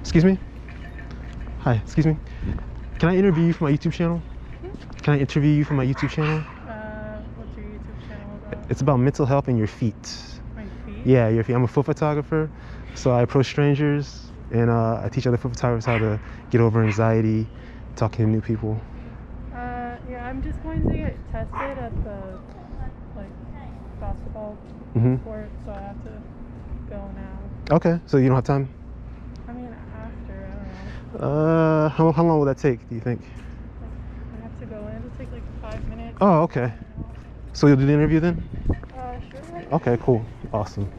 Excuse me? Hi, excuse me. Can I interview you for my YouTube channel? Can I interview you for my YouTube channel? What's your YouTube channel about? It's about mental health and your feet. My feet? Yeah, your feet. I'm a foot photographer, so I approach strangers and I teach other foot photographers how to get over anxiety, talking to new people. Yeah, I'm just going to get tested at the, like, basketball court, so I have to go now. Okay, so you don't have time? I mean, after, I don't know. How long will that take, do you think? Like, I have to go in. It'll take like 5 minutes. Oh, okay. So you'll do the interview then? Sure. Okay, cool. Awesome.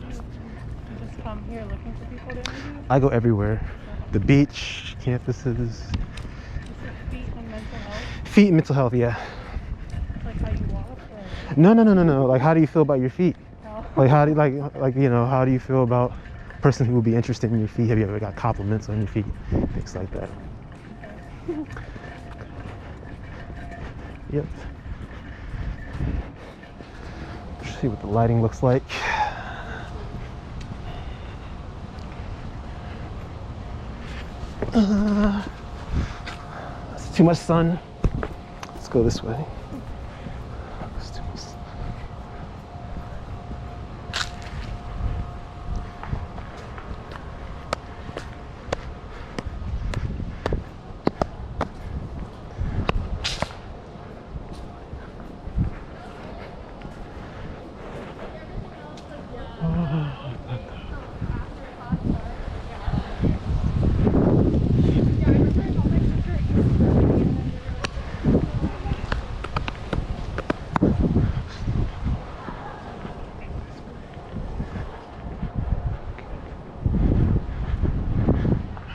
You just come here looking for people to interview? I go everywhere. The beach, campuses. Is it feet and mental health? Feet and mental health, yeah. Like how you walk? Or... No. Like, how do you feel about your feet? Oh. Like, how do you, how do you feel about a person who would be interested in your feet? Have you ever got compliments on your feet? Things like that. Okay. Yep. See what the lighting looks like. It's too much sun. Let's go this way. It's too much sun.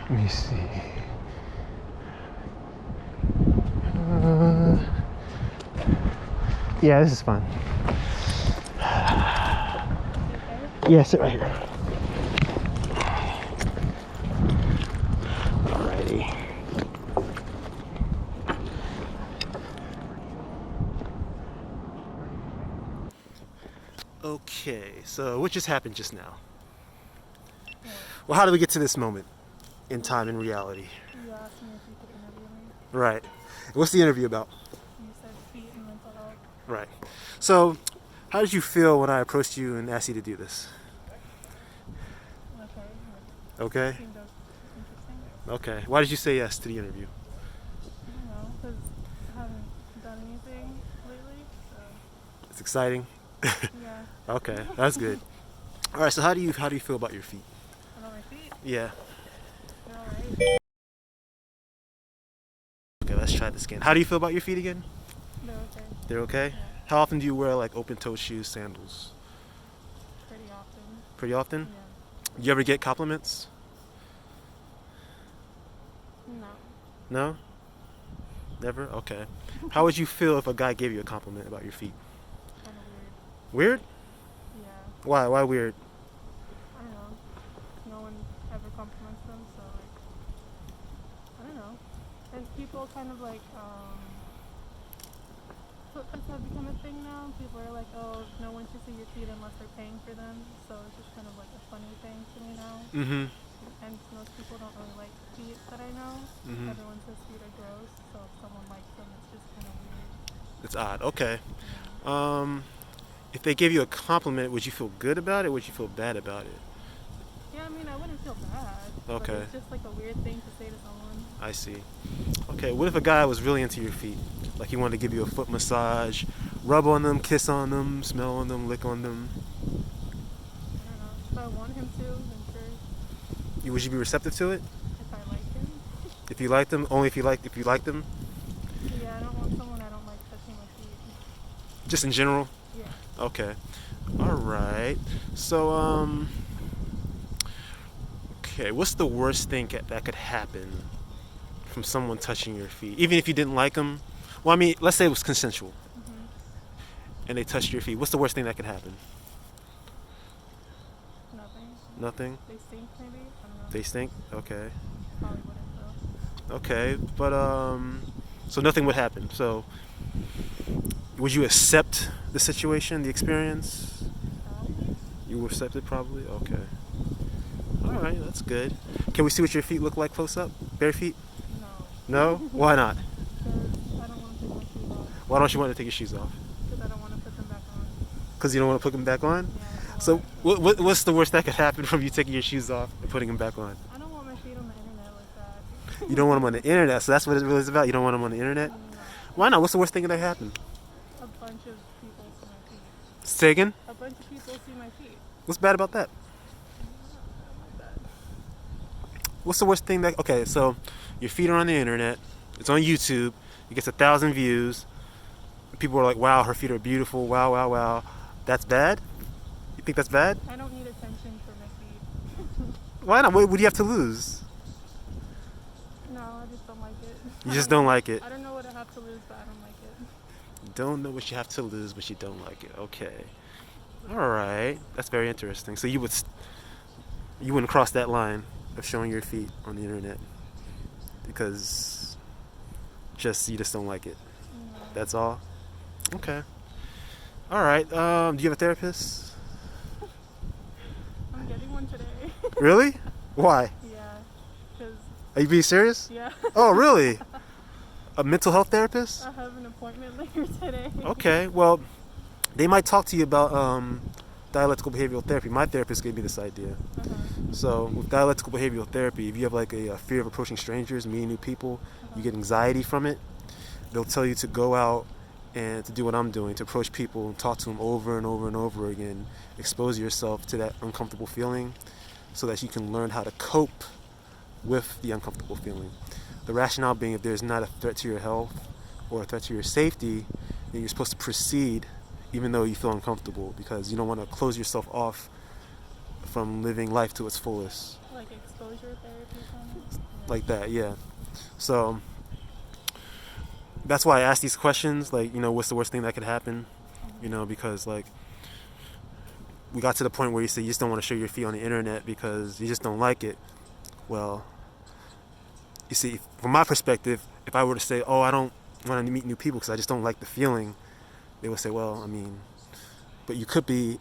Let me see. Yeah, this is fine. Yeah, sit right here. Alrighty. Okay, so what just happened just now? Well, how do we get to this moment in time and reality? You asked me if you could interview me. Right. What's the interview about? You said feet and mental health. Right. So, how did you feel when I approached you and asked you to do this? Okay. Seemed interesting. Okay. Why did you say yes to the interview? I don't know, because I haven't done anything lately, so It's exciting. yeah. Okay, that's good. All right. So, how do you feel about your feet? About my feet? Yeah. They're alright. Okay. Let's try this again. How do you feel about your feet again? They're okay. They're okay. Yeah. How often do you wear like open-toe shoes, sandals? Pretty often. Pretty often. Yeah. You ever get compliments? No. No? Never? Okay. How would you feel if a guy gave you a compliment about your feet? Kind of Weird? weird. Yeah. Why? Why weird? I don't know. No one ever compliments them, so like, I don't know. And people kind of like, foot fits have become a thing now. People are like, oh, no one should see your feet unless they're paying for them. So it's just kind of like a funny thing to me now. Mm-hmm. And most people don't really like feet that I know. Mm-hmm. Everyone says feet are gross, so if someone likes them, it's just kind of weird. It's odd. Okay. Yeah. If they gave you a compliment, would you feel good about it? Or would you feel bad about it? Yeah, I mean, I wouldn't feel bad. Okay. But it's just like a weird thing to say to someone. I see. Okay. What if a guy was really into your feet? Like he wanted to give you a foot massage, rub on them, kiss on them, smell on them, lick on them. I don't know. If I want him to, then sure. Would you be receptive to it? If I like him. If you liked them, only if you liked them. Yeah, I don't want someone I don't like touching my feet. Just in general. Yeah. Okay. All right. So okay. What's the worst thing that could happen from someone touching your feet, even if you didn't like them? Well, I mean, let's say it was consensual, and they touched your feet. What's the worst thing that could happen? Nothing. Nothing. They stink, maybe. I don't know. They stink. Okay. Probably wouldn't though. Okay, but so nothing would happen. So, would you accept the situation, the experience? Probably. You would accept it, probably. Okay. All All right, that's good. Can we see what your feet look like close up? Bare feet? No. No? Why not? Because I don't want to take my shoes off. Why don't you want to take your shoes off? Because I don't want to put them back on. Because you don't want to put them back on? Yeah, that's a So lot. what's the worst that could happen from you taking your shoes off and putting them back on? I don't want my feet on the internet like that. You don't want them on the internet, so that's what it really is about. You don't want them on the internet? No. Why not? What's the worst thing that could happen? A bunch of people see my feet. Say again? A bunch of people see my feet. What's bad about that? I don't like that. What's the worst thing that... Okay, so your feet are on the internet. It's on YouTube. It gets 1,000 views. People are like, wow, her feet are beautiful. Wow, wow, wow. That's bad? You think that's bad? I don't need attention for my feet. Why not? What do you have to lose? No, I just don't like it. You just don't like it. I don't know what I have to lose, but I don't like it. You don't know what you have to lose, but you don't like it. Okay. All right. That's very interesting. So you wouldn't cross that line of showing your feet on the internet because you just don't like it. No. That's all? Okay. All right. Do you have a therapist? I'm getting one today. Really? Why? Yeah. Because, Are you being serious? yeah. Oh, really? A mental health therapist? I have an appointment later today. Okay. Well, they might talk to you about dialectical behavioral therapy. My therapist gave me this idea. Uh-huh. So with dialectical behavioral therapy, if you have like a fear of approaching strangers, meeting new people, you get anxiety from it, they'll tell you to go out and to do what I'm doing, to approach people and talk to them over and over and over again, expose yourself to that uncomfortable feeling so that you can learn how to cope with the uncomfortable feeling. The rationale being if there's not a threat to your health or a threat to your safety, then you're supposed to proceed even though you feel uncomfortable because you don't want to close yourself off from living life to its fullest. Like exposure therapy kind of? Like that, yeah. So that's why I ask these questions, like, what's the worst thing that could happen? Because like we got to the point where you say you just don't want to show your feet on the internet because you just don't like it. Well, you see, from my perspective, if I were to say, oh, I don't want to meet new people because I just don't like the feeling, they would say, well, I mean, but you could be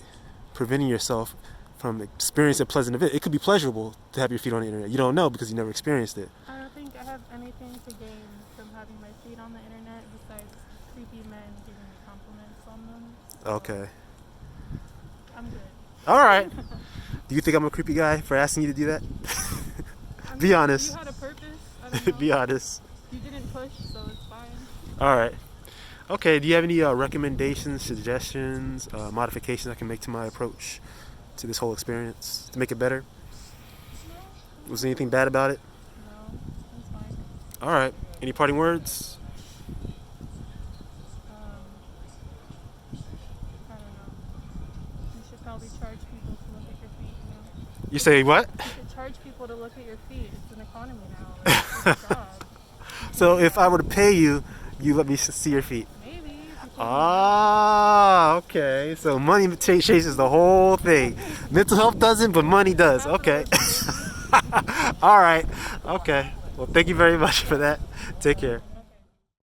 preventing yourself from experiencing a pleasant event. It could be pleasurable to have your feet on the internet. You don't know because you never experienced it. I don't think I have anything to gain from having my feet on the internet besides creepy men giving me compliments on them. So Okay. I'm good. All right. Do you think I'm a creepy guy for asking you to do that? I mean, Be honest. You had a purpose. I don't know. Be honest. You didn't push, so it's fine. All right. Okay. Do you have any recommendations, suggestions, modifications I can make to my approach to this whole experience to make it better? Was there anything bad about it? No, it's fine. All right. Any parting words? I don't know. You should probably charge people to look at your feet, You say what? You should charge people to look at your feet. It's an economy now. Like, it's a job. So if I were to pay you, you let me see your feet. Maybe. If you told me Ah, okay. So money chases the whole thing. Mental health doesn't, but money does. Okay. All right. Okay. Well, thank you very much for that. Take care.